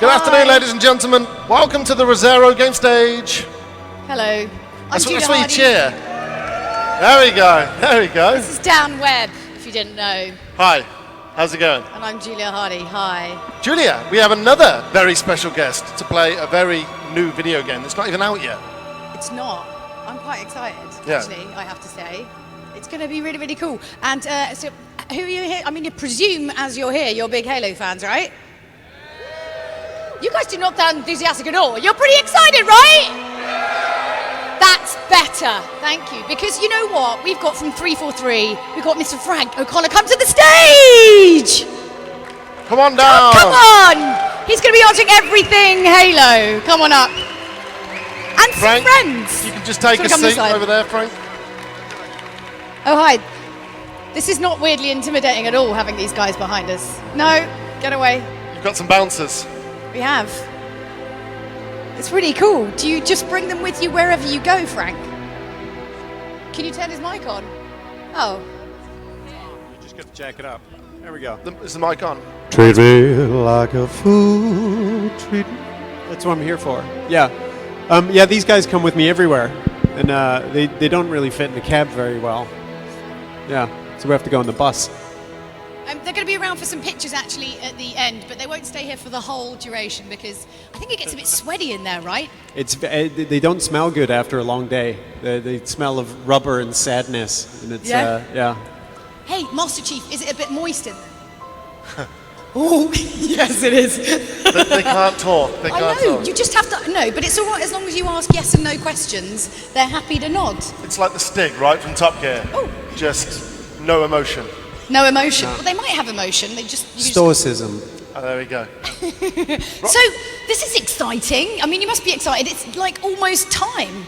Good afternoon, ladies and gentlemen. Welcome to the Resero game stage. Hello. That's why you cheer. There we go. There we go. This is Dan Webb, if you didn't know. Hi. How's it going? And I'm Julia Hardy. Hi. Julia, we have another very special guest to play a very new video game that's not even out yet. It's not. I'm quite excited, Yeah. actually, I have to say. It's going to be really, really cool. And so, who are you here? I mean, you presume as you're here, you're big Halo fans, right? You guys do not sound enthusiastic at all. You're pretty excited, right? That's better. Thank you. Because you know what? We've got from 343, we've got Mr. Frank O'Connor come to the stage! Come on down. Oh, come on! He's going to be answering everything Halo. Come on up. And Frank, some friends. you can just take a seat over there, Frank. Oh, hi. This is not weirdly intimidating at all, having these guys behind us. No, get away. You've got some bouncers. We have. It's really cool. Do you just bring them with you wherever you go, Frank? Can you turn his mic on? Oh. You just got to jack it up. There we go. Is the mic on? Treat me like a fool. Treat me. That's what I'm here for. Yeah. Yeah, these guys come with me everywhere. And they don't really fit in the cab very well. Yeah. So we have to go on the bus. They're going to be around for some pictures actually at the end, but they won't stay here for the whole duration because I think it gets a bit sweaty in there, right? They don't smell good after a long day. They smell of rubber and sadness. And it's, yeah. Hey, Master Chief, is it a bit moist in there? Oh, yes it is. They can't talk. They can't I know, talk. you just have to, no, but it's all right as long as you ask yes and no questions, they're happy to nod. It's like the Stig, right, from Top Gear. Oh. Just no emotion. No emotion. No. Well, they might have emotion. They just stoicism. Oh, there we go. So this is exciting. I mean, you must be excited. It's like almost time.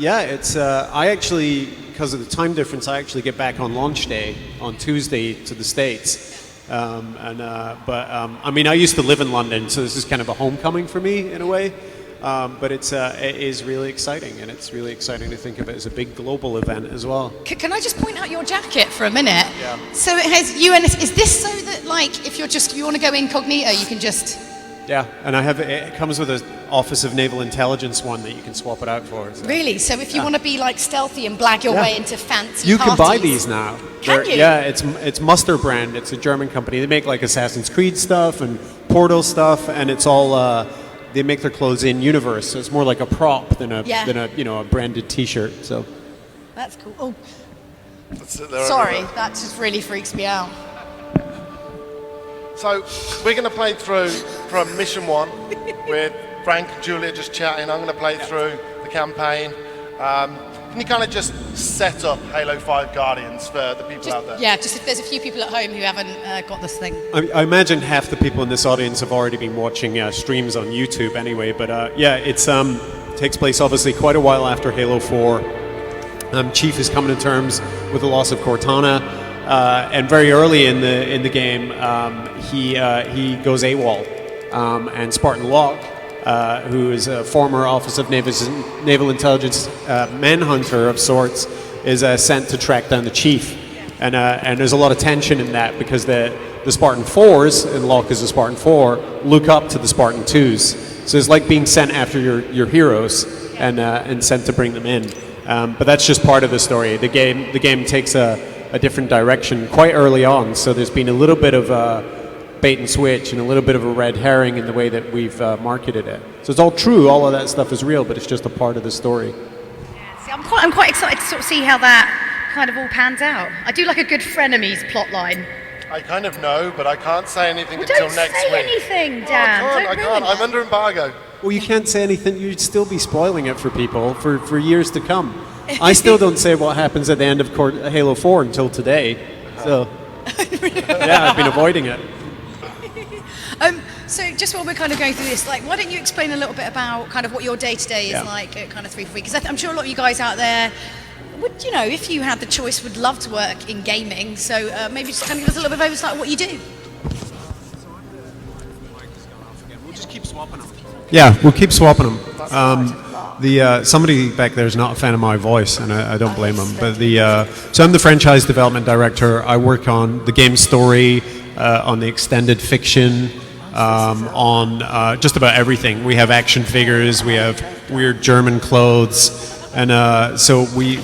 Yeah, it's. I actually, because of the time difference, I actually get back on launch day on Tuesday to the States. I mean, I used to live in London, so this is kind of a homecoming for me in a way. But it is really exciting, and it's really exciting to think of it as a big global event as well. Can I just point out your jacket for a minute? Yeah. So it has UNS. Is this so that, like, if you want to go incognito, you can just? Yeah, and it comes with an Office of Naval Intelligence one that you can swap it out for. So. Really? So if you want to be like stealthy and blag your way into fancy you parties, can buy these now. Can you? Yeah, it's Muster brand. It's a German company. They make like Assassin's Creed stuff and Portal stuff, and it's all. They make their clothes in universe, so it's more like a prop than a a branded T-shirt. So that's cool. Oh, sorry, that just really freaks me out. So we're going to play through from Mission 1 with Frank and Julia just chatting. I'm going to play through the campaign. Can you kind of just set up Halo 5 Guardians for the people out there? Yeah, just if there's a few people at home who haven't got this thing. I imagine half the people in this audience have already been watching streams on YouTube anyway, but it takes place obviously quite a while after Halo 4. Chief is coming to terms with the loss of Cortana, and very early in the game, he goes AWOL, and Spartan Locke, who is a former Office of Naval Intelligence manhunter of sorts, is sent to track down the chief. And there's a lot of tension in that because the Spartan 4s, and Locke is a Spartan 4, look up to the Spartan 2s. So it's like being sent after your heroes and sent to bring them in. But that's just part of the story. The game takes a different direction quite early on, so there's been a little bit of bait and switch and a little bit of a red herring in the way that we've marketed it. So it's all true, all of that stuff is real, but it's just a part of the story. Yeah, see, I'm quite excited to sort of see how that kind of all pans out. I do like a good frenemies plot line. I kind of know, but I can't say anything until next week. Don't say anything, Dan. I can't. I'm under embargo. Well, you can't say anything. You'd still be spoiling it for people for years to come. I still don't say what happens at the end of Halo 4 until today. So, yeah, I've been avoiding it. So just while we're kind of going through this, like, why don't you explain a little bit about kind of what your day-to-day is like at kind of 343? Because I'm sure a lot of you guys out there would, if you had the choice, would love to work in gaming. So maybe just kind of give us a little bit of oversight of what you do. We'll just keep swapping them. Yeah, we'll keep swapping them. Somebody back there is not a fan of my voice, and I don't blame them. But so I'm the franchise development director. I work on the game story, on the extended fiction, on just about everything. We have action figures, we have weird German clothes, and so we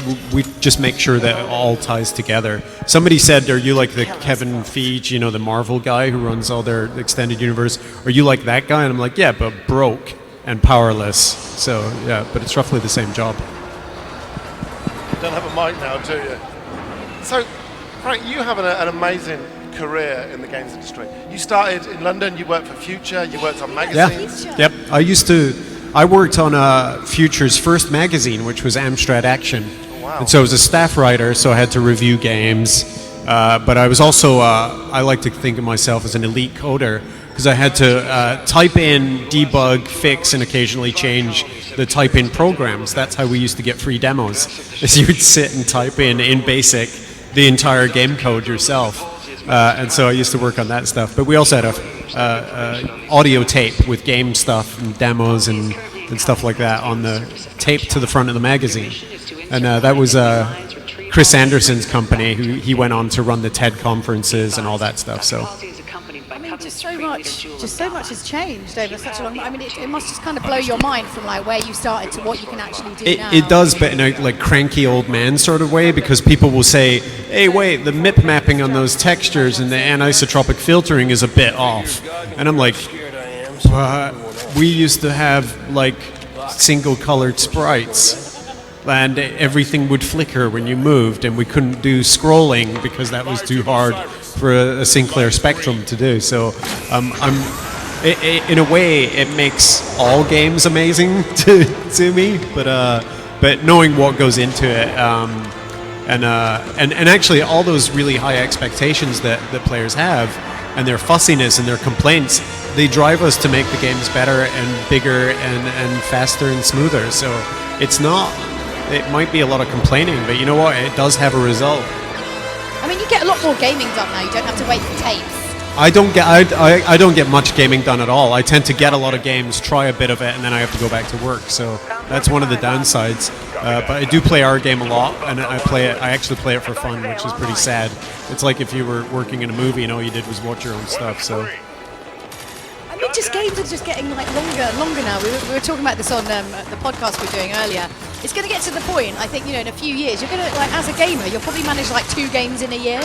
just make sure that it all ties together. Somebody said, "Are you like the Kevin Feige, the Marvel guy who runs all their extended universe? Are you like that guy?" And I'm like, "Yeah, but broke and powerless." So yeah, but it's roughly the same job. You don't have a mic now, do you? So, Frank, you have an amazing career in the games industry. You started in London, you worked for Future, you worked on magazines. Yeah, yep. I worked on Future's first magazine, which was Amstrad Action. Oh, wow. And so I was a staff writer, so I had to review games. But I was also, I like to think of myself as an elite coder, because I had to type in, debug, fix, and occasionally change the type-in programs. That's how we used to get free demos, is you would sit and type in BASIC, the entire game code yourself. And so I used to work on that stuff. But we also had a audio tape with game stuff and demos and stuff like that on the tape to the front of the magazine. And that was Chris Anderson's company. He went on to run the TED conferences and all that stuff. So. I mean, just so much has changed over such a long time. I mean, it must just kind of blow your mind from like where you started to what you can actually do now. It does, but in a like cranky old man sort of way, because people will say, "Hey, wait, the MIP mapping on those textures and the anisotropic filtering is a bit off," and I'm like, "We used to have like single-colored sprites." And everything would flicker when you moved, and we couldn't do scrolling because that was too hard for a Sinclair Spectrum to do. So, in a way, it makes all games amazing to me. But knowing what goes into it, and actually all those really high expectations that players have, and their fussiness and their complaints, they drive us to make the games better and bigger and faster and smoother. So it's not. It might be a lot of complaining, but you know what? It does have a result. I mean, you get a lot more gaming done now. You don't have to wait for tapes. I don't get much gaming done at all. I tend to get a lot of games, try a bit of it, and then I have to go back to work. So that's one of the downsides. But I do play our game a lot, and I actually play it for fun, which is pretty sad. It's like if you were working in a movie and all you did was watch your own stuff. So. I mean, just games are just getting like longer now. We were talking about this on the podcast we were doing earlier. It's going to get to the point, I think, in a few years, you're going to, like, as a gamer, you'll probably manage like 2 games in a year,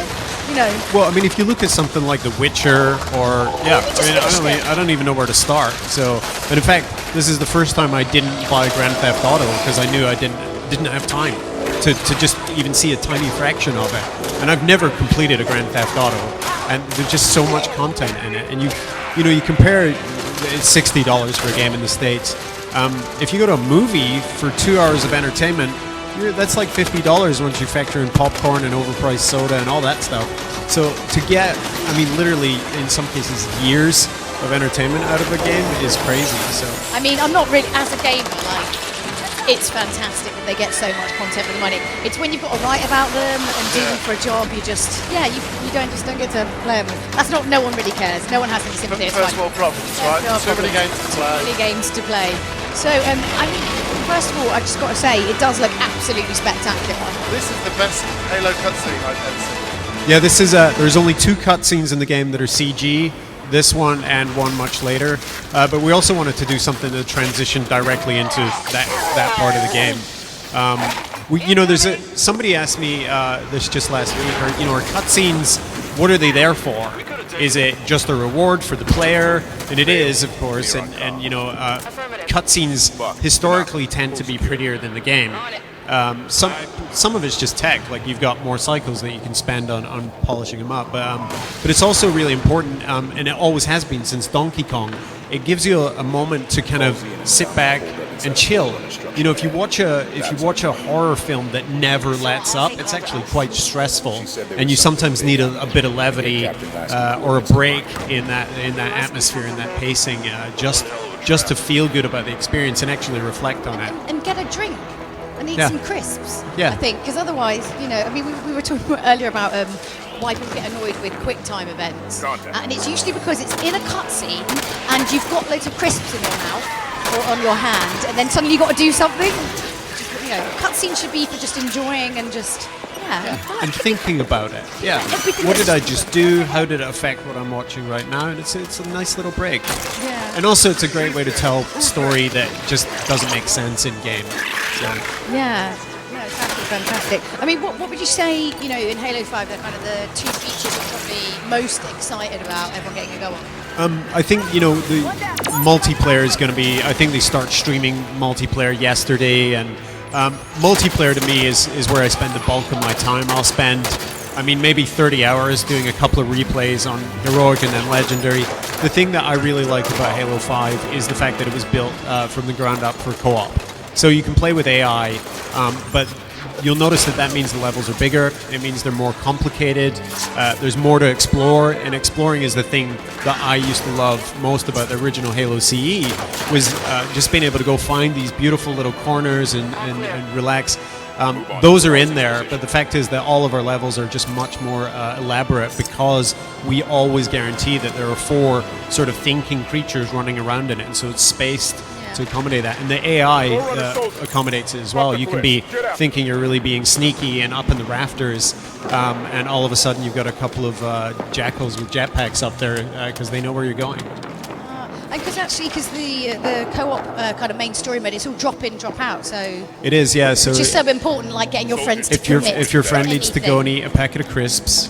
Well, I mean, if you look at something like The Witcher, or I don't even know where to start. So, and in fact, this is the first time I didn't buy Grand Theft Auto because I knew I didn't have time to just even see a tiny fraction of it. And I've never completed a Grand Theft Auto, and there's just so much content in it. And you compare it's $60 for a game in the States. If you go to a movie for 2 hours of entertainment, that's like $50 once you factor in popcorn and overpriced soda and all that stuff. So to get, literally in some cases years of entertainment out of a game is crazy. So I mean, I'm not really, as a gamer, it's fantastic that they get so much content for the money. It's when you've got to write about them and do them for a job, you don't get to play them. That's not, no one really cares. No one has any sympathy. First world problems, right? Too many games to play. Too many games to play. So, first of all, I just got to say, it does look absolutely spectacular. This is the best Halo cutscene I've ever seen. Yeah, this is there's only 2 cutscenes in the game that are CG. This one and one much later, but we also wanted to do something to transition directly into that part of the game. Somebody asked me this just last week, are cutscenes, what are they there for? Is it just a reward for the player? And it is, of course, and cutscenes historically tend to be prettier than the game. Some of it's just tech, like you've got more cycles that you can spend on polishing them up, but it's also really important, and it always has been since Donkey Kong. It gives you a moment to kind of sit back and chill. If you watch a horror film that never lets up, it's actually quite stressful, and you sometimes need a bit of levity or a break in that atmosphere, in that pacing, just to feel good about the experience and actually reflect on it. And get a drink. And eat some crisps, yeah. I think, because otherwise, we were talking earlier about why people get annoyed with QuickTime events, and it's usually because it's in a cutscene and you've got loads of crisps in your mouth or on your hand, and then suddenly you've got to do something. Cutscenes should be for just enjoying and just Yeah. and thinking about it. Yeah. Everything What that's- did I just do? How did it affect what I'm watching right now? And it's a nice little break. Yeah. And also, it's a great way to tell story that just doesn't make sense in game. So, Yeah. No, it's absolutely fantastic. I mean, what would you say, you know, in Halo 5, they're kind of the two features you're probably most excited about everyone getting a go on? I think, you know, the multiplayer is going to be, I think they start streaming multiplayer yesterday, and multiplayer to me is where I spend the bulk of my time. I'll spend, I mean, maybe 30 hours doing a couple of replays on Heroic and then Legendary. The thing that I really like about Halo 5 is the fact that it was built from the ground up for co-op. So you can play with AI, but you'll notice that means the levels are bigger. It means they're more complicated. There's more to explore, and exploring is the thing that I used to love most about the original Halo CE, was just being able to go find these beautiful little corners and relax. Those are in there, but the fact is that all of our levels are just much more elaborate, because we always guarantee that there are 4 sort of thinking creatures running around in it, and so it's spaced to accommodate that. And the AI accommodates it as well. You can be thinking you're really being sneaky and up in the rafters, and all of a sudden you've got a couple of jackals with jetpacks up there because they know where you're going. And because the co-op kind of main story mode, it's all drop in, drop out, so It is, yeah. So it's just so important, like getting your friends to if your friend to needs to go and anything. eat a packet of crisps,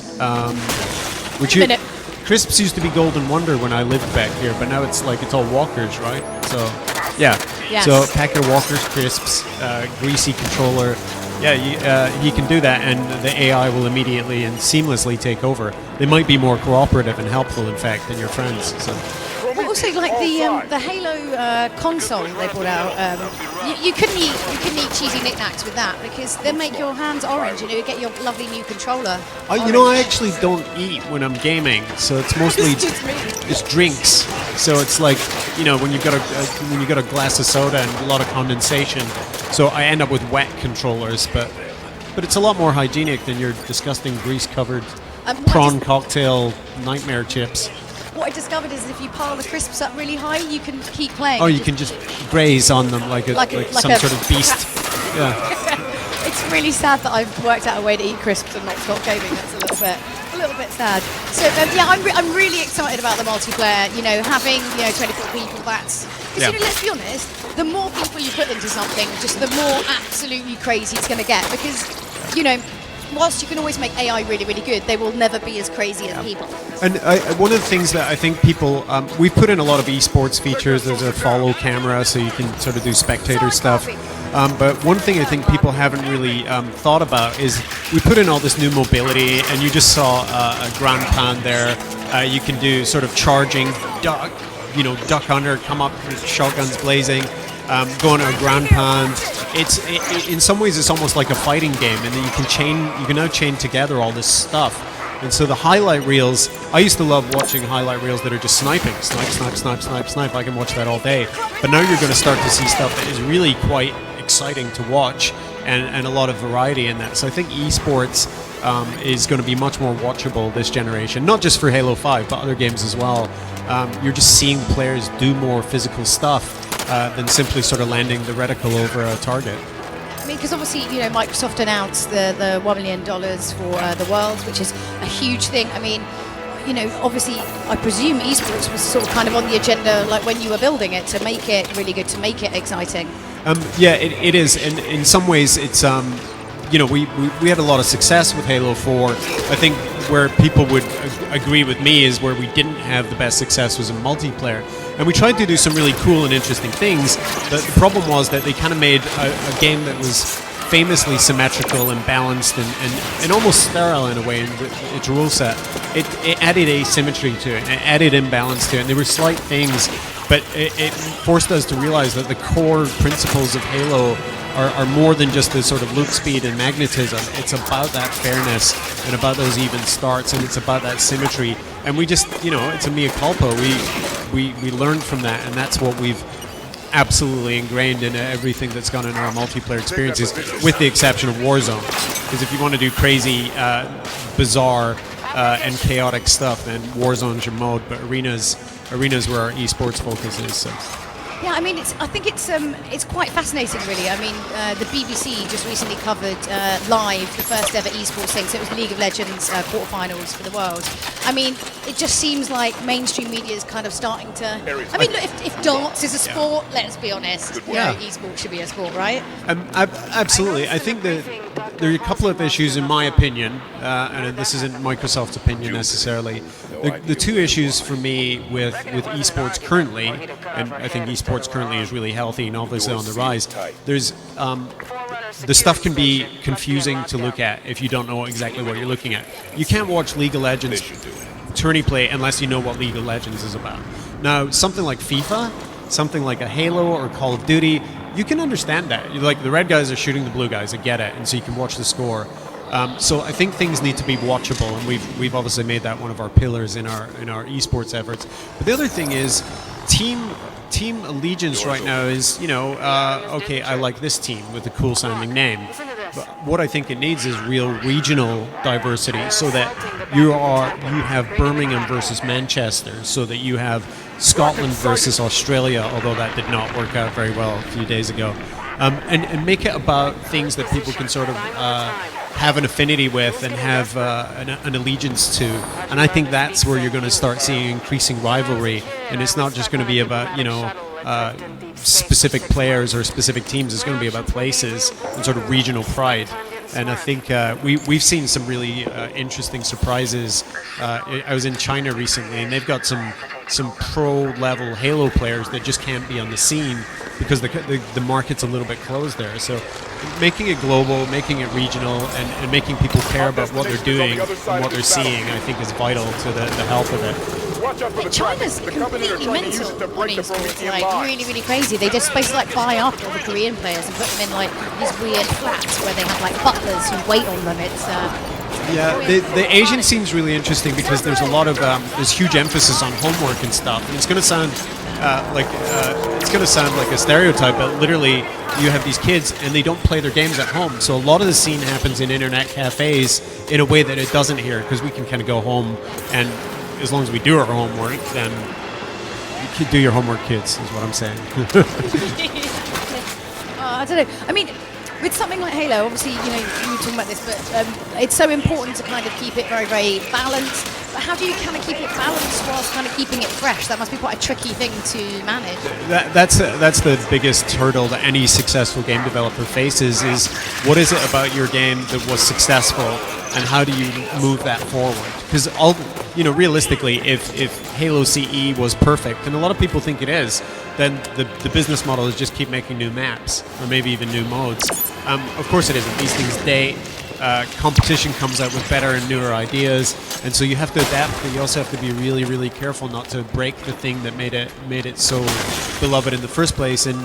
which Wait a minute. crisps used to be Golden Wonder when I lived back here, but now it's all Walkers, right? So yeah. Yes. So a packet of Walkers crisps, greasy controller. Yeah, he can do that, and the AI will immediately and seamlessly take over. They might be more cooperative and helpful, in fact, than your friends. So. Well, also, like the Halo console they brought out, you couldn't eat cheesy knickknacks with that, because they make your hands orange. You know, you get your lovely new controller. You know, I actually don't eat when I'm gaming, so it's mostly it's drinks. So it's like, you know, when you've got a glass of soda and a lot of condensation. So I end up with wet controllers, but it's a lot more hygienic than your disgusting grease-covered prawn cocktail nightmare chips. What I discovered is if you pile the crisps up really high, you can keep playing. Oh, you can just graze on them like some sort of beast. Yeah. It's really sad that I've worked out a way to eat crisps and not stop gaming. That's a little bit sad. So yeah, I'm really excited about the multiplayer. You know, having 24 people. That's because let's be honest, the more people you put into something, just the more absolutely crazy it's going to get. Because whilst you can always make AI really, really good, they will never be as crazy as people. And one of the things that I think people, we've put in a lot of esports features. There's a follow camera, so you can sort of do spectator stuff. But one thing I think people haven't really thought about is we put in all this new mobility, and you just saw a Grand Pan there. You can do sort of charging, duck under, come up with shotguns blazing. Go on a Grand Pan. In some ways it's almost like a fighting game, and then you can now chain together all this stuff. And so the highlight reels, I used to love watching highlight reels that are just sniping, snipe. I can watch that all day. But now you're going to start to see stuff that is really quite exciting to watch, and a lot of variety in that. So I think esports is going to be much more watchable this generation, not just for Halo 5, but other games as well. You're just seeing players do more physical stuff than simply sort of landing the reticle over a target. I mean, because obviously, Microsoft announced the $1 million for the Worlds, which is a huge thing. I mean, obviously, I presume esports was sort of kind of on the agenda, like when you were building it, to make it really good, to make it exciting. Yeah, it is, and in some ways, it's we had a lot of success with Halo 4. I think where people would agree with me is where we didn't have the best success was in multiplayer. And we tried to do some really cool and interesting things, but the problem was that they kind of made a game that was famously symmetrical and balanced and almost sterile in a way in its rule set. It added asymmetry to it, and it added imbalance to it, and there were slight things, but it forced us to realize that the core principles of Halo are more than just the sort of loot speed and magnetism. It's about that fairness and about those even starts, and it's about that symmetry. And we just, it's a mea culpa. We learned from that, and that's what we've absolutely ingrained in everything that's gone in our multiplayer experiences, with the exception of Warzone. Because if you want to do crazy, bizarre, and chaotic stuff, then Warzone's your mode, but Arena's where our esports focus is. So. Yeah, I mean, I think it's quite fascinating, really. I mean, the BBC just recently covered live the first ever esports thing. So it was League of Legends quarterfinals for the world. I mean, it just seems like mainstream media is kind of starting to. I mean, look, if darts is a sport, let's be honest, esports should be a sport, right? Absolutely. I think that there are a couple of issues, in my opinion, and this isn't Microsoft's opinion necessarily. The two issues for me with esports currently, and I think esports currently is really healthy and obviously on the rise. There's the stuff can be confusing to look at if you don't know exactly what you're looking at. You can't watch League of Legends tourney play unless you know what League of Legends is about. Now, something like FIFA, something like a Halo or Call of Duty, you can understand that. Like the red guys are shooting the blue guys, I get it, and so you can watch the score. So I think things need to be watchable, and we've obviously made that one of our pillars in our esports efforts. But the other thing is team allegiance right now is, okay, I like this team with a cool sounding name. But what I think it needs is real regional diversity, so that you have Birmingham versus Manchester, so that you have Scotland versus Australia, although that did not work out very well a few days ago, and make it about things that people can sort of have an affinity with and have an allegiance to. And I think that's where you're going to start seeing increasing rivalry, and it's not just going to be about specific players or specific teams. It's going to be about places and sort of regional pride. And I think we've seen some really interesting surprises. I was in China recently, and they've got some pro-level Halo players that just can't be on the scene because the market's a little bit closed there. So making it global, making it regional, and making people care about what they're doing and what they're seeing, I think is vital to the health of it. But China's completely mental on esports, like really, really crazy. They just supposed to like buy up all the Korean players and put them in like these weird flats where they have like butlers who wait on them. It's the Asian scene's really interesting because there's a lot of there's huge emphasis on homework and stuff, and it's going to sound like a stereotype, but literally you have these kids and they don't play their games at home. So a lot of the scene happens in internet cafes in a way that it doesn't here, because we can kind of go home, and as long as we do our homework, then you can do your homework, kids, is what I'm saying. I don't know. I mean, with something like Halo, obviously, you were talking about this, but it's so important to kind of keep it very, very balanced. But how do you kind of keep it balanced whilst kind of keeping it fresh? That must be quite a tricky thing to manage. That's the biggest hurdle that any successful game developer faces, is what is it about your game that was successful, and how do you move that forward? Because realistically, if Halo CE was perfect, and a lot of people think it is, then the business model is just keep making new maps, or maybe even new modes. Of course it isn't. These things date. Competition comes out with better and newer ideas, and so you have to adapt, but you also have to be really, really careful not to break the thing that made it so beloved in the first place. And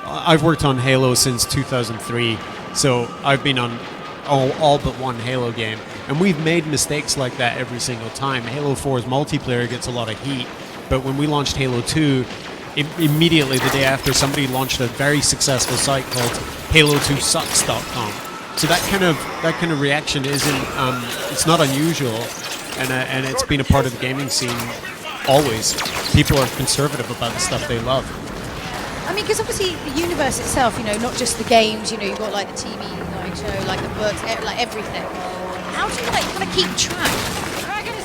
I've worked on Halo since 2003, so I've been on all but one Halo game, and we've made mistakes like that every single time. Halo 4's multiplayer gets a lot of heat, but when we launched Halo 2, immediately the day after, somebody launched a very successful site called Halo2sucks.com. So that kind of reaction isn't it's not unusual, and it's been a part of the gaming scene always. People are conservative about the stuff they love. I mean, because obviously the universe itself, not just the games, you've got like the TV show, like the books, like everything. How do you like kind of keep track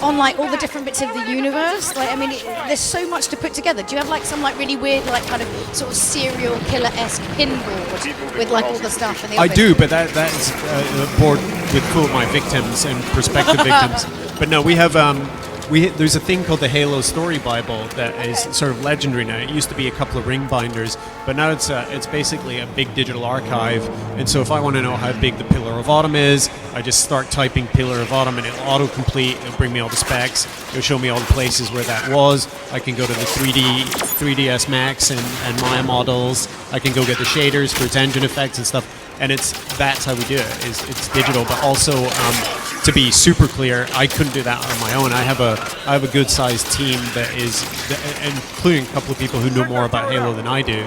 on like all the different bits of the universe? Like, I mean, there's so much to put together. Do you have like some like really weird, like kind of sort of serial killer-esque pinboard with like all the stuff? And the I do, but that's a board full of my victims and prospective victims. But no, we have there's a thing called the Halo Story Bible that is sort of legendary now. It used to be a couple of ring binders, but now it's basically a big digital archive. And so if I want to know how big the Pillar of Autumn is, I just start typing Pillar of Autumn, and it'll autocomplete. It'll bring me all the specs. It'll show me all the places where that was. I can go to the 3ds Max and Maya models. I can go get the shaders for its engine effects and stuff. And that's how we do it. It's digital, but also to be super clear, I couldn't do that on my own. I have a good sized team that is, including a couple of people who know more about Halo than I do.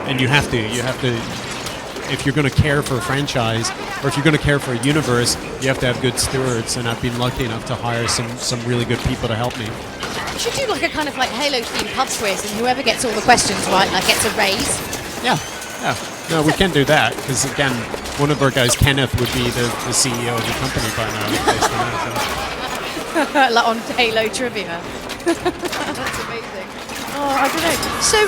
And you have to if you're going to care for a franchise, or if you're going to care for a universe, you have to have good stewards. And I've been lucky enough to hire some really good people to help me. You should do like a kind of like Halo themed pub quiz, and whoever gets all the questions right gets a raise. Yeah. No, we can't do that because again, one of our guys, Kenneth, would be the CEO of the company by now. Based on that, Like on Halo trivia. That's amazing. Oh, I don't know. So,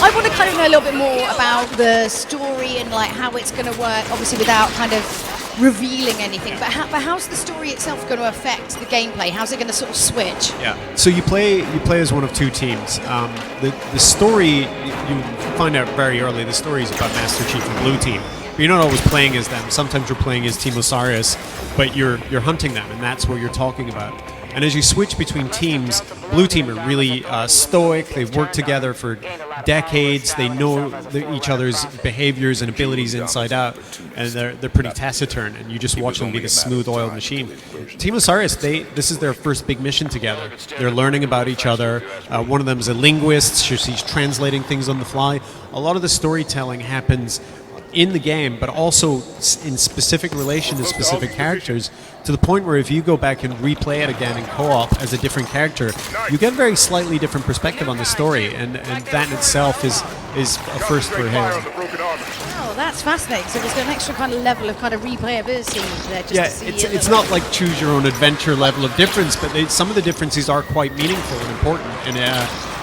I want to kind of know a little bit more about the story and like how it's going to work. Obviously, without kind of revealing anything. But how's the story itself going to affect the gameplay? How's it going to sort of switch? Yeah. So you play as one of two teams. The story you find out very early. The story is about Master Chief and Blue Team. But you're not always playing as them. Sometimes you're playing as Team Osiris, but you're hunting them, and that's what you're talking about. And as you switch between teams, Blue Team are really stoic. They've worked together for decades. They know each other's behaviors and abilities inside out, and they're pretty taciturn. And you just watch them be this smooth-oiled machine. Team Osiris, this is their first big mission together. They're learning about each other. One of them is a linguist. She's translating things on the fly. A lot of the storytelling happens in the game, but also in specific relation to specific characters, to the point where if you go back and replay it again in co-op as a different character, you get a very slightly different perspective on the story, and that in itself is a first for Halo. Oh, that's fascinating. So there's an extra kind of level of kind of replayability there. Just to see it's not like choose your own adventure level of difference, but some of the differences are quite meaningful and important,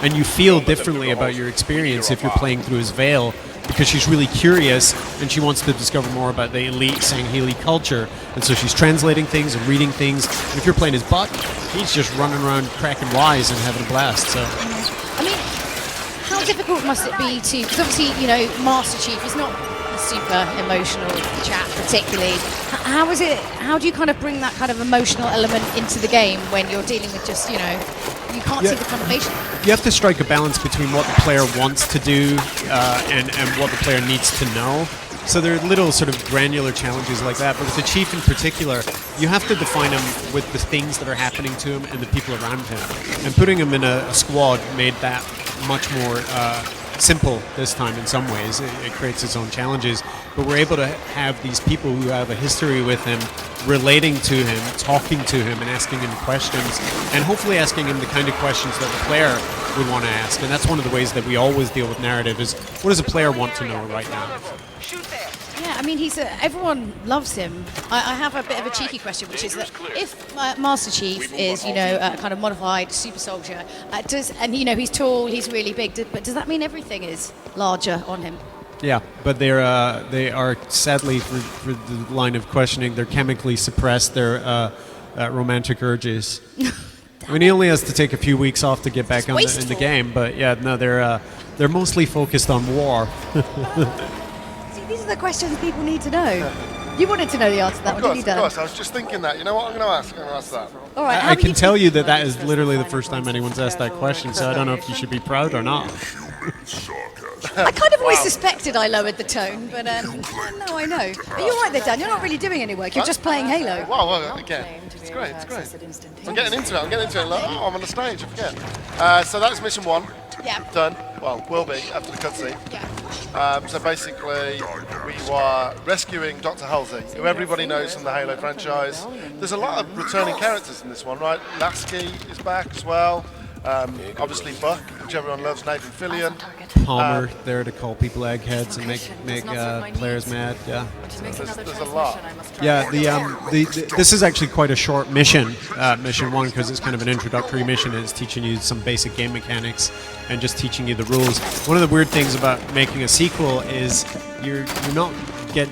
and you feel differently about your experience if you're playing through as Vale, because she's really curious and she wants to discover more about the elite Sangheili culture, and so she's translating things and reading things. And if you're playing his Buck, he's just running around cracking wise and having a blast. So, I mean, how difficult must it be to? Because obviously, Master Chief is not a super emotional chap particularly. How is it? How do you kind of bring that kind of emotional element into the game when you're dealing with just you can't see the combination? You have to strike a balance between what the player wants to do and what the player needs to know. So there are little sort of granular challenges like that, but with the Chief in particular, you have to define him with the things that are happening to him and the people around him. And putting him in a squad made that much more simple this time in some ways. It creates its own challenges, but we're able to have these people who have a history with him relating to him, talking to him, and asking him questions, and hopefully asking him the kind of questions that the player would want to ask. And that's one of the ways that we always deal with narrative is, what does a player want to know right now? Yeah, I mean, everyone loves him. I have a bit of a cheeky question, which is that if Master Chief is, a kind of modified super soldier, he's tall, he's really big, but does that mean everything is larger on him? Yeah, but they are sadly, for the line of questioning, they're chemically suppressed. Their romantic urges. I mean, he only has to take a few weeks off to get back in the game, but yeah, no, they're mostly focused on war. See, these are the questions people need to know. You wanted to know the answer to that one, didn't you, Dan? Of course, I was just thinking that. You know what? I'm going to ask that. All right, I can tell you that is literally the first time anyone's asked that question, so I don't know if you should be proud or not. I kind of always suspected I lowered the tone, but no, I know. Are you all right there, Dan? You're not really doing any work. You're just playing Halo. Well, again, it's great. I'm getting into it. Like, I'm on the stage. I forget. So that's mission 1. Yeah. Done. Well, will be after the cutscene. Yeah. So basically, we were rescuing Dr. Halsey, who everybody knows from the Halo franchise. There's a lot of returning characters in this one, right? Lasky is back as well. Obviously Buck, which everyone loves, Nathan Fillion. Palmer there to call people eggheads and make players mad. Yeah. There's a lot. Yeah. This is actually quite a short mission, mission 1, because it's kind of an introductory mission. It's teaching you some basic game mechanics and just teaching you the rules. One of the weird things about making a sequel is you're not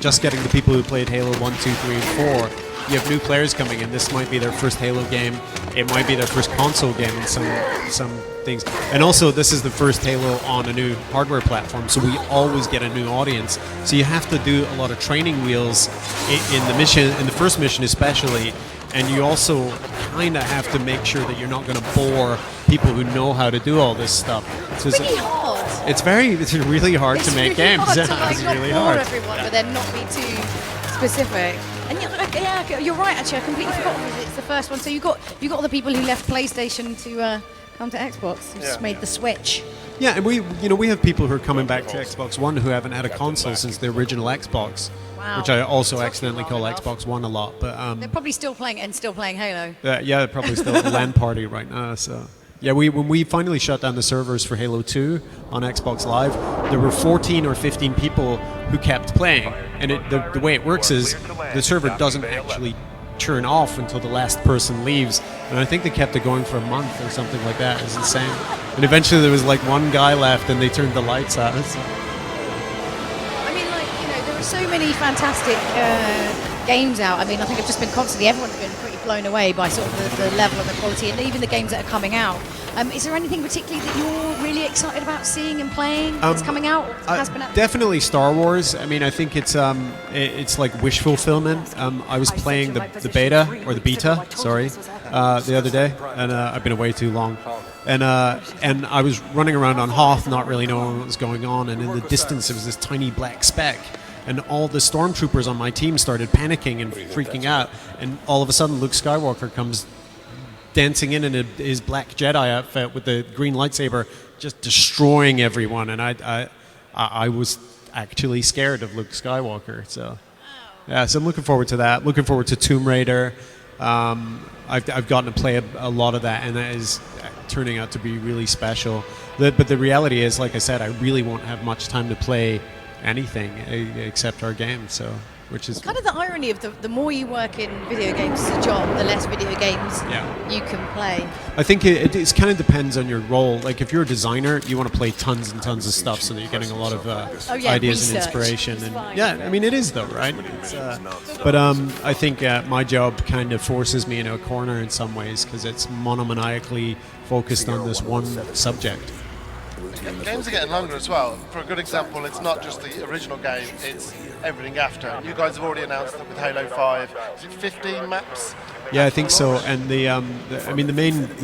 just getting the people who played Halo 1, 2, 3, and 4. You have new players coming in. This might be their first Halo game. It might be their first console game in some things. And also, this is the first Halo on a new hardware platform, so we always get a new audience. So you have to do a lot of training wheels in the mission, in the first mission especially. And you also kind of have to make sure that you're not going to bore people who know how to do all this stuff. So it's really hard. It's really hard to make games. Hard to, it's not really bore hard. everyone, but then not be too specific. And yeah, you're right. Actually, I completely forgot it's the first one. So you got all the people who left PlayStation to come to Xbox. Who just made the switch. Yeah, and we have people who are coming back to Xbox One who haven't had a console since the original Xbox, Wow. which I also accidentally call Xbox One a lot. But They're probably still playing Halo. yeah, probably still a LAN party right now. So yeah, when we finally shut down the servers for Halo 2 on Xbox Live, there were 14 or 15 people who kept playing, and the way it works is the server doesn't actually turn off until the last person leaves, and I think they kept it going for a month or something like that. It's insane. And eventually there was like one guy left, and they turned the lights out. I mean, like, there are so many fantastic games out. I mean, I think I've just been constantly, everyone's been pretty blown away by sort of the level and the quality, and even the games that are coming out. Is there anything particularly that you're really excited about seeing and playing that's coming out? Or has been out? Definitely Star Wars. I mean, I think it's like wish fulfillment. I was playing the beta, or the beta, sorry, the other day, and I've been away too long. And I was running around on Hoth, not really knowing what was going on, and in the distance there was this tiny black speck. And all the stormtroopers on my team started panicking and freaking out. And all of a sudden, Luke Skywalker comes dancing in his black Jedi outfit with the green lightsaber, just destroying everyone. And I was actually scared of Luke Skywalker. So yeah, so I'm looking forward to that. Looking forward to Tomb Raider. I've gotten to play a lot of that, and that is turning out to be really special. But the reality is, like I said, I really won't have much time to play anything except our game, so which is kind of the irony of the more you work in video games as a job, the less video games you can play. I think it kind of depends on your role. Like if you're a designer, you want to play tons and tons of stuff so that you're getting a lot of ideas and inspiration. And yeah, I mean it is though, right? But I think my job kind of forces me into a corner in some ways because it's monomaniacally focused on this one subject. Games are getting longer as well. For a good example, it's not just the original game, it's everything after. You guys have already announced that with Halo 5, is it 15 maps? Yeah, I think so. And the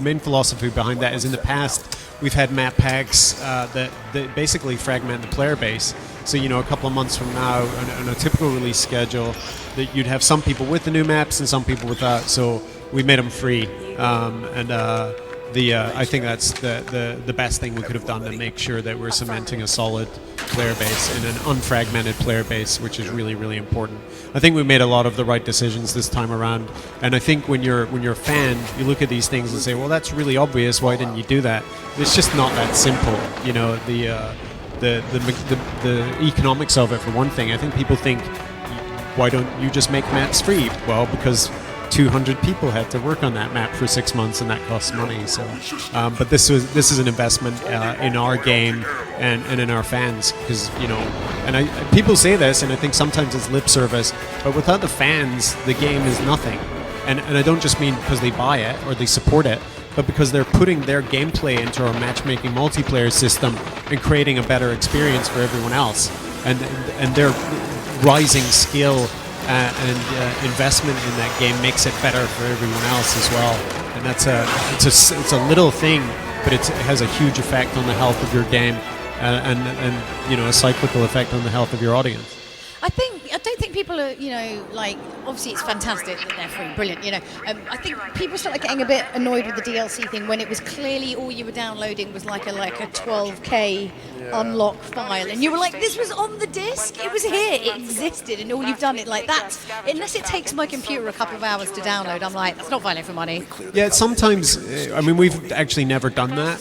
main philosophy behind that is in the past we've had map packs that basically fragment the player base. So a couple of months from now, on a typical release schedule, that you'd have some people with the new maps and some people without. So we made them free, I think that's the best thing we could have done to make sure that we're cementing a solid player base and an unfragmented player base, which is really, really important. I think we made a lot of the right decisions this time around, and I think when you're a fan, you look at these things and say, well, that's really obvious. Why didn't you do that? It's just not that simple. The economics of it, for one thing. I think people think, why don't you just make maps free? Well, because 200 people had to work on that map for 6 months, and that costs money. So, but this is an investment in our game and in our fans, because people say this, and I think sometimes it's lip service, but without the fans, the game is nothing. And I don't just mean because they buy it or they support it, but because they're putting their gameplay into our matchmaking multiplayer system and creating a better experience for everyone else, and their rising skill and investment in that game makes it better for everyone else as well. And it's a little thing, but it has a huge effect on the health of your game, and a cyclical effect on the health of your audience. I don't think people are, obviously it's fantastic that they're free, brilliant, I think people started getting a bit annoyed with the DLC thing when it was clearly all you were downloading was like a 12K unlock file, and you were like, this was on the disc, it was here, it existed, and all you've done it like that. Unless it takes my computer a couple of hours to download, I'm like, that's not filing for money. Yeah, sometimes, we've actually never done that,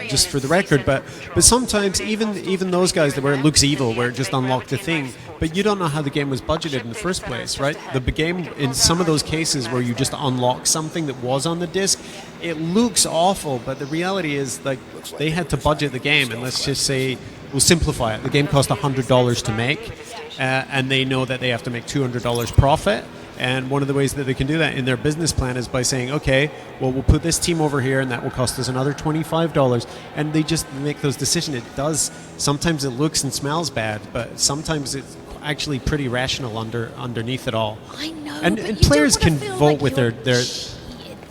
just for the record, but sometimes even those guys where it looks evil, where it just unlocked the thing, but you don't know how the game was budgeted in the first place, right? The game, in some of those cases where you just unlock something that was on the disc, it looks awful, but the reality is, like, they had to budget the game, and let's just say, we'll simplify it. The game cost $100 to make, and they know that they have to make $200 profit. And one of the ways that they can do that in their business plan is by saying, okay, well, we'll put this team over here, and that will cost us another $25. And they just make those decisions. It does. Sometimes it looks and smells bad, but sometimes it's actually pretty rational underneath it all. I know. And players can vote with their.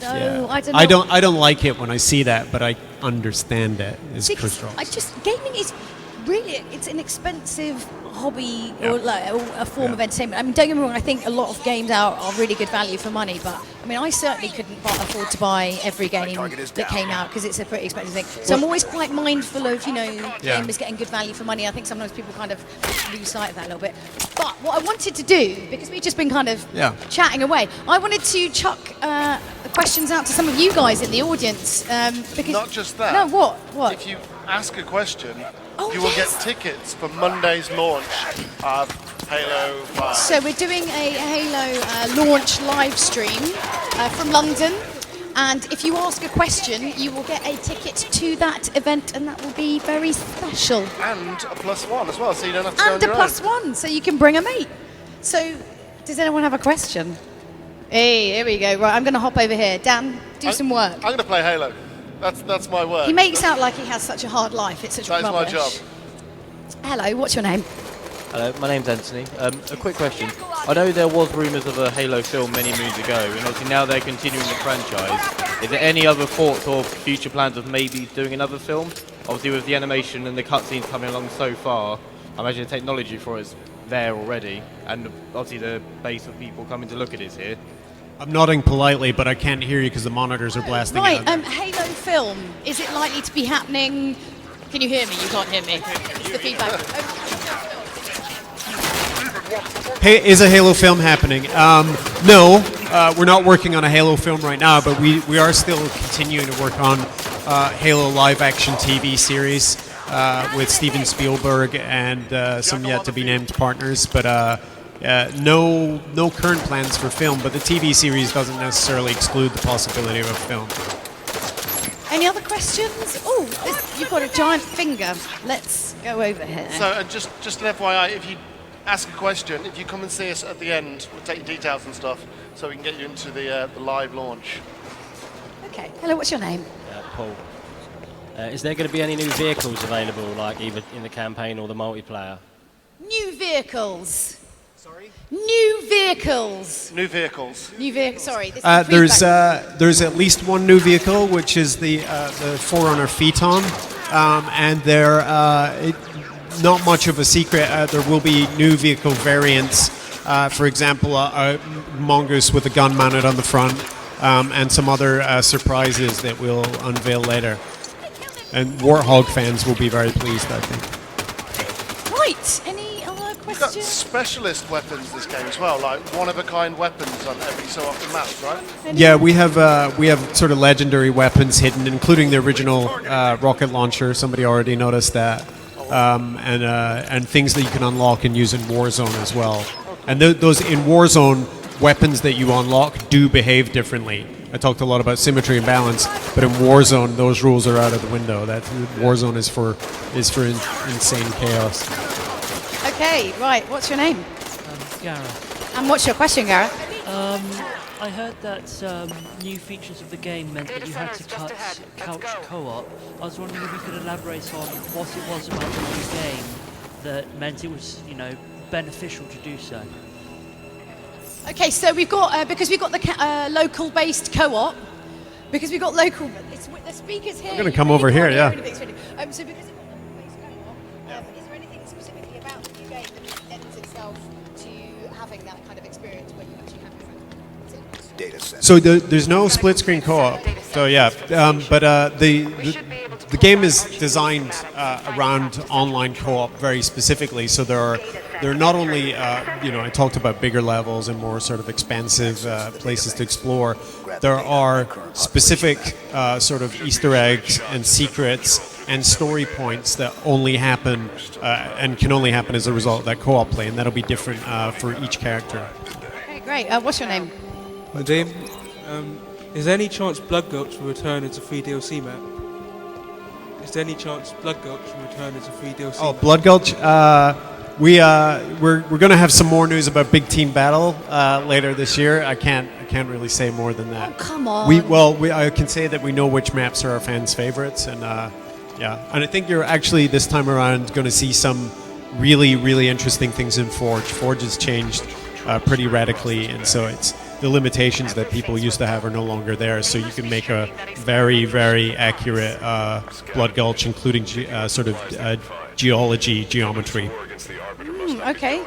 Yeah. I don't like it when I see that, but I understand it. It's crucial. Gaming is really, it's an expensive hobby or like a form of entertainment. I mean, don't get me wrong, I think a lot of games are really good value for money, but I mean, I certainly couldn't afford to buy every game that came out because it's a pretty expensive thing. So I'm always quite mindful of, gamers getting good value for money. I think sometimes people kind of lose sight of that a little bit. But what I wanted to do, because we've just been kind of chatting away, I wanted to chuck questions out to some of you guys in the audience. Because Not just that. No, what? If you ask a question, you will get tickets for Monday's launch of Halo 5. So we're doing a Halo launch live stream from London, and if you ask a question, you will get a ticket to that event, and that will be very special. And a +1 as well, so you don't have to go on And a your own. +1, so you can bring a mate. So, does anyone have a question? Hey, here we go. Right, I'm going to hop over here. Dan, do some work. I'm going to play Halo. That's my work. He makes out like he has such a hard life. It's such That's my rubbish. job. Hello, what's your name? Hello, my name's Anthony. A quick question. I know there was rumours of a Halo film many moons ago, and obviously now they're continuing the franchise. Is there any other thoughts or future plans of maybe doing another film? Obviously with the animation and the cutscenes coming along so far, I imagine the technology for it's there already, and obviously the base of people coming to look at it here. I'm nodding politely, but I can't hear you because the monitors are blasting Right, out. Halo film. Is it likely to be happening? Can you hear me? You can't hear me. It's the feedback. Hey, is a Halo film happening? No, we're not working on a Halo film right now, but we are still continuing to work on Halo live-action TV series with Steven Spielberg and some yet-to-be-named partners. But no current plans for film, but the TV series doesn't necessarily exclude the possibility of a film. Any other questions? Oh, you've got a giant finger. Let's go over here. So, and just an FYI, if you ask a question, if you come and see us at the end, we'll take your details and stuff, so we can get you into the live launch. Okay. Hello, what's your name? Paul. Is there going to be any new vehicles available, like either in the campaign or the multiplayer? New vehicles. Sorry? New vehicles. New vehicles. New vehicles. Sorry. This is There's at least one new vehicle, which is the Forerunner Phaeton, and they're not much of a secret. There will be new vehicle variants. For example, a mongoose with a gun mounted on the front, and some other surprises that we'll unveil later. And Warthog fans will be very pleased, I think. Right. Any other We've got questions? specialist weapons this game as well, like one-of-a-kind weapons on every so often maps, right? Yeah, we have sort of legendary weapons hidden, including the original rocket launcher. Somebody already noticed that, and things that you can unlock and use in Warzone as well. And those in Warzone, weapons that you unlock do behave differently. I talked a lot about symmetry and balance, but in Warzone, those rules are out of the window. That Warzone is for insane chaos. Okay. Right. What's your name? Gareth. And what's your question, Gareth? I heard that new features of the game meant that you had to couch co-op. I was wondering if you could elaborate on what it was about the new game that meant it was, beneficial to do so. Okay, so we've got because we've got the local-based co-op. Because we've got local, the speakers here. I'm going to come over here, yeah. So because we've got local-based co-op, is there anything specifically about the new game that lends itself to having that kind of experience when you actually have your phone? So there's no split screen co-op. So yeah, but the game is designed around online co-op very specifically. So there are not only I talked about bigger levels and more sort of expansive places to explore. There are specific sort of Easter eggs and secrets and story points that only happen and can only happen as a result of that co-op play, and that'll be different for each character. Okay, great. What's your name? My name. Is there any chance Blood Gulch will return as a free DLC map? Is there any chance Blood Gulch will return as a free DLC Oh, map? Blood Gulch. We're going to have some more news about Big Team Battle later this year. I can't really say more than that. Oh, come on. I can say that we know which maps are our fans' favorites, and and I think you're actually this time around going to see some really, really interesting things in Forge. Forge has changed pretty radically, and so it's the limitations that people used to have are no longer there. So you can make a very, very accurate Blood Gulch, including geology, geometry. Okay.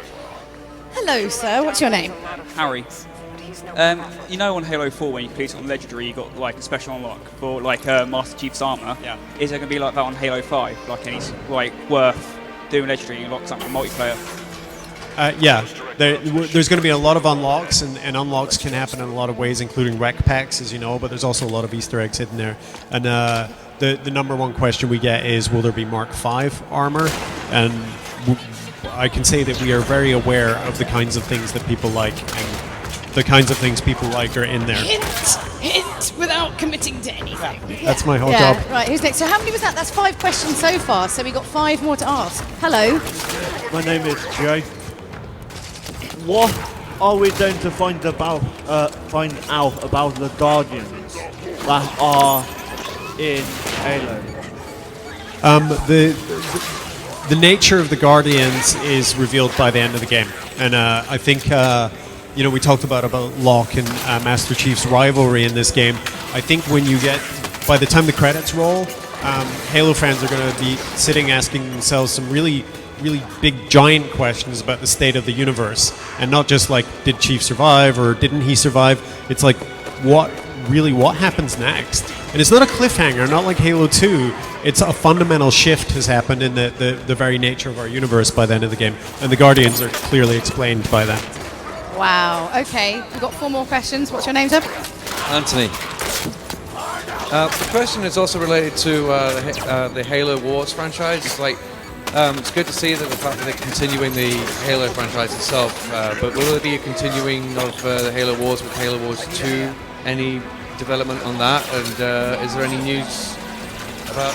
Hello, sir. What's your name? Harry. You know, on Halo 4, when you complete it on Legendary, you got like a special unlock for like Master Chief's armor. Yeah. Is there gonna be like that on Halo 5? Like any worth doing Legendary and unlock something for multiplayer? Yeah, there's going to be a lot of unlocks, and unlocks can happen in a lot of ways, including rec packs, as you know, but there's also a lot of Easter eggs hidden there. And the number one question we get is, will there be Mark V armor? And I can say that we are very aware of the kinds of things that people like, and the kinds of things people like are in there. Hint, without committing to anything. That's my whole job. Right, who's next? So how many was that? That's 5 questions so far, so we got 5 more to ask. Hello. My name is Joe. What are we going to find out about the Guardians that are in Halo? The nature of the Guardians is revealed by the end of the game, and I think we talked about Locke and Master Chief's rivalry in this game. I think by the time the credits roll, Halo fans are going to be sitting asking themselves some really big giant questions about the state of the universe, and not just like, did Chief survive or didn't he survive? It's like, what happens next? And it's not a cliffhanger, not like Halo 2. It's a fundamental shift has happened in the very nature of our universe by the end of the game, and the Guardians are clearly explained by that. Wow. Okay, we've got 4 more questions. What's your name, sir? Anthony. The question is also related to the Halo Wars franchise. It's good to see that the fact that they're continuing the Halo franchise itself, but will there be a continuing of the Halo Wars with Halo Wars 2? Any development on that? And is there any news about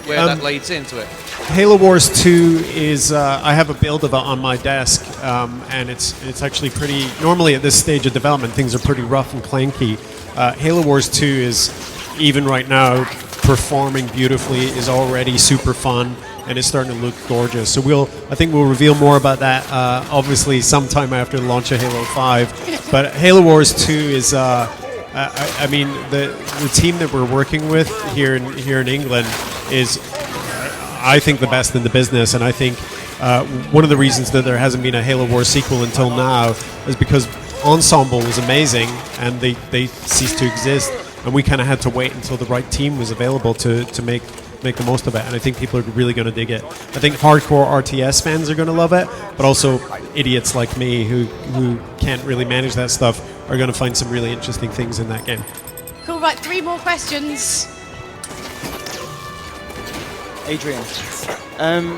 where that leads into it? Halo Wars 2 is, I have a build of it on my desk, and it's actually pretty, normally at this stage of development, things are pretty rough and clanky. Halo Wars 2 is, even right now, performing beautifully, is already super fun, and it's starting to look gorgeous. So I think we'll reveal more about that, obviously, sometime after the launch of Halo 5. But Halo Wars 2 is, I mean, the team that we're working with here in England is, I think, the best in the business, and I think one of the reasons that there hasn't been a Halo Wars sequel until now is because Ensemble was amazing, and they ceased to exist, and we kind of had to wait until the right team was available to make the most of it, and I think people are really going to dig it. I think hardcore RTS fans are going to love it, but also idiots like me who can't really manage that stuff are going to find some really interesting things in that game. Cool, right, 3 more questions. Adrian.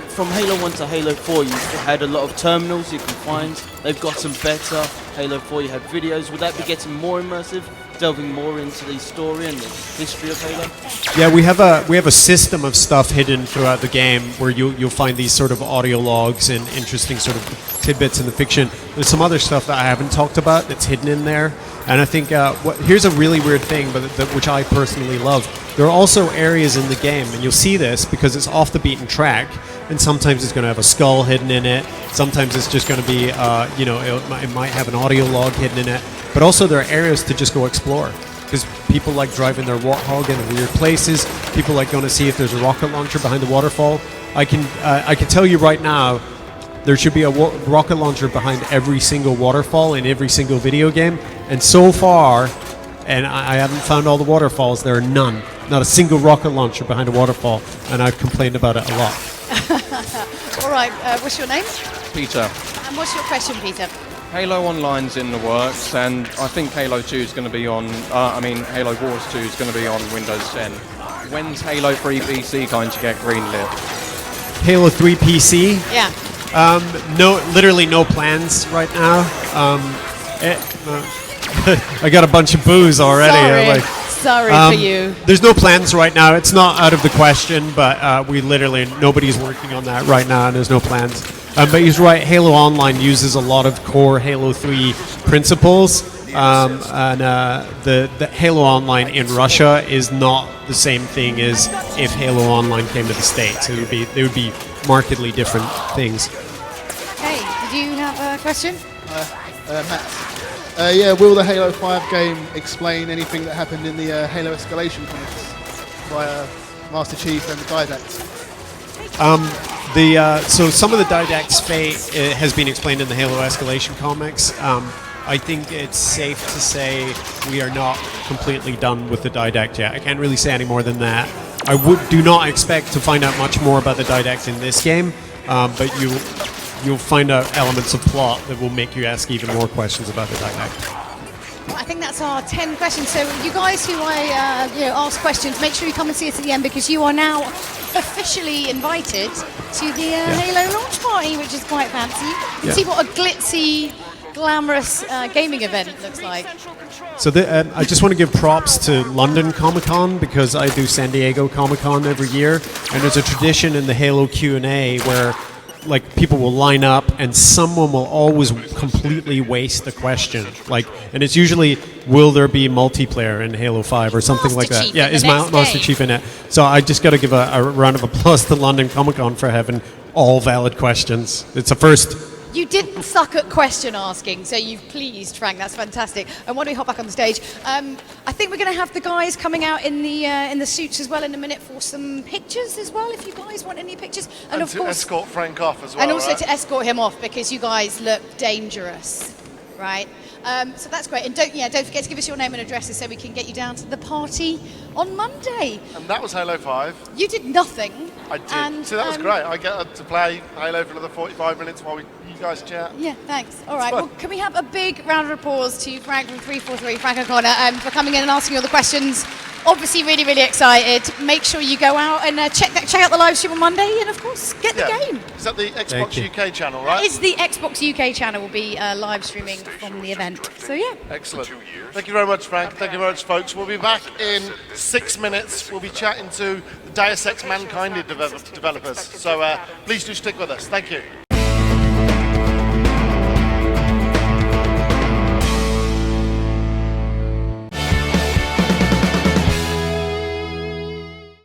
From Halo 1 to Halo 4, you had a lot of terminals you can find. They've gotten better. Halo 4, you had videos. Would that be getting more immersive, delving more into the story and the history of Halo? Yeah, we have a system of stuff hidden throughout the game where you'll find these sort of audio logs and interesting sort of tidbits in the fiction. There's some other stuff that I haven't talked about that's hidden in there, and I think here's a really weird thing, but which I personally love. There are also areas in the game, and you'll see this because it's off the beaten track, and sometimes it's going to have a skull hidden in it. Sometimes it's just going to be, it might have an audio log hidden in it. But also there are areas to just go explore, because people like driving their Warthog in weird places. People like going to see if there's a rocket launcher behind the waterfall. I can tell you right now, there should be a rocket launcher behind every single waterfall in every single video game. And so far, and I haven't found all the waterfalls, there are none. Not a single rocket launcher behind a waterfall, and I've complained about it a lot. All right, what's your name? Peter. And what's your question, Peter? Halo Online's in the works, and I think Halo 2 is going to be on, Halo Wars 2 is going to be on Windows 10. When's Halo 3 PC going to get greenlit? Halo 3 PC? Yeah. Literally no plans right now. I got a bunch of booze already. Sorry for you. There's no plans right now. It's not out of the question, but nobody's working on that right now, and there's no plans. But he's right, Halo Online uses a lot of core Halo 3 principles, and the Halo Online in Russia is not the same thing as if Halo Online came to the States. They would be markedly different things. Hey, did you have a question? Matt. Will the Halo 5 game explain anything that happened in the Halo Escalation comics via Master Chief and the Didacts? So some of the Didact's fate has been explained in the Halo Escalation comics. I think it's safe to say we are not completely done with the Didact yet. I can't really say any more than that. I do not expect to find out much more about the Didact in this game, but you'll find out elements of plot that will make you ask even more questions about the Didact. Well, I think that's our 10 questions. So you guys who I ask questions, make sure you come and see us at the end, because you are now officially invited to the Halo launch party, which is quite fancy. You can see what a glitzy, glamorous gaming event looks like. So I just want to give props to London Comic-Con, because I do San Diego Comic-Con every year, and there's a tradition in the Halo Q&A where people will line up and someone will always completely waste the question. And it's usually, will there be multiplayer in Halo 5 or something like that? Yeah, is Master Chief in it? So I just got to give a round of applause to London Comic-Con for having all valid questions. It's a first. You didn't suck at question asking, so you've pleased Frank. That's fantastic. And why don't we hop back on the stage? I think we're going to have the guys coming out in the suits as well in a minute for some pictures as well, if you guys want any pictures. And of to course, escort Frank off as well. and also right? to escort him off, because you guys look dangerous, right? So that's great. And don't forget to give us your name and addresses so we can get you down to the party on Monday. And that was Halo 5. You did nothing. I did. And, So that was great. I get to play Halo for another 45 minutes while you guys chat. Yeah, thanks. All right. Well, can we have a big round of applause to Frank from 343, Frank O'Connor, for coming in and asking all the questions. Obviously, really, really excited. Make sure you go out and check out the live stream on Monday, and of course, get the game. Is that the Xbox UK channel, right? That is the Xbox UK channel. Will be live streaming from the event. So yeah. Excellent. Thank you very much, Frank. Thank you very much, folks. We'll be back in 6 minutes. We'll be chatting to the Deus Ex Mankind developers. So please do stick with us. Thank you.